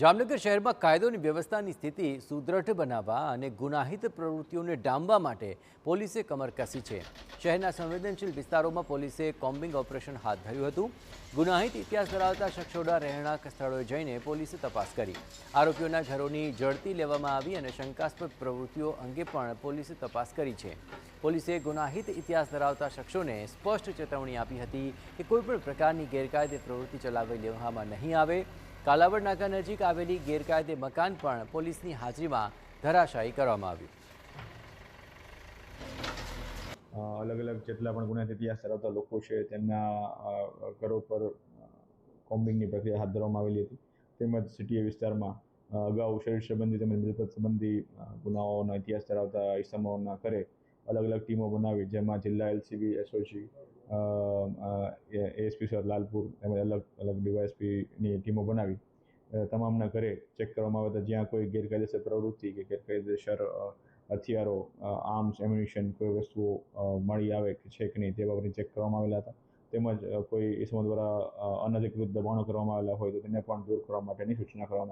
જામનગર શહેરમાં કાયદો અને વ્યવસ્થાની સ્થિતિ સુદૃઢ બનાવવા અને ગુનાહિત પ્રવૃત્તિઓને ડામવા માટે પોલીસે કમર કસી છે। શહેરના સંવેદનશીલ વિસ્તારોમાં પોલીસે કોમ્બિંગ ઓપરેશન હાથ ધર્યું હતું। ગુનાહિત ઇતિહાસ ધરાવતા શખ્સોના રહેણાંક સ્થળોએ જઈને પોલીસે તપાસ કરી। આરોપીઓના ઘરોની ઝડપી લેવામાં આવી અને શંકાસ્પદ પ્રવૃત્તિઓ અંગે પણ પોલીસે તપાસ કરી છે। પોલીસે ગુનાહિત ઇતિહાસ ધરાવતા શખ્સોને સ્પષ્ટ ચેતવણી આપી હતી કે કોઈપણ પ્રકારની ગેરકાયદે પ્રવૃત્તિ ચલાવી લેવામાં નહીં આવે। કાલાવડ નાકા નજીક આવેલી ગેરકાયદે મકાન પણ પોલીસની હાજરીમાં ધરાશાયી કરવામાં આવ્યું। અલગ અલગ જેટલા પણ ગુનાહિત ઇતિહાસ ધરાવતા લોકો છે તેમના ઘરો પર કોમ્બિંગની પ્રક્રિયા હાથ ધરવામાં આવેલી હતી। તેમજ સિટી વિસ્તારમાં અગાઉ શરીર સંબંધી તેમજ મિલકત સંબંધી ગુનાઓના ઇતિહાસ ધરાવતા ઇસમોના ઘરે અલગ અલગ ટીમો બનાવી, જેમાં જિલ્લા LCB, SOG, ASP sir Lalpur તેમજ અલગ અલગ ડીવાયએસપીની ટીમો બનાવી તમામના ઘરે ચેક કરવામાં આવ્યા હતા। જ્યાં કોઈ ગેરકાયદેસર પ્રવૃત્તિ કે ગેરકાયદેસર હથિયારો, આર્મ્સ, એમ્યુનિશન કોઈ વસ્તુઓ મળી આવે કે છે કે નહીં તે બાબતે ચેક કરવામાં આવેલા હતા। તેમજ કોઈ ઇસમો દ્વારા અનધિકૃત દબાણો કરવામાં આવેલા હોય તો તેને પણ દૂર કરવા માટેની સૂચના કરવામાં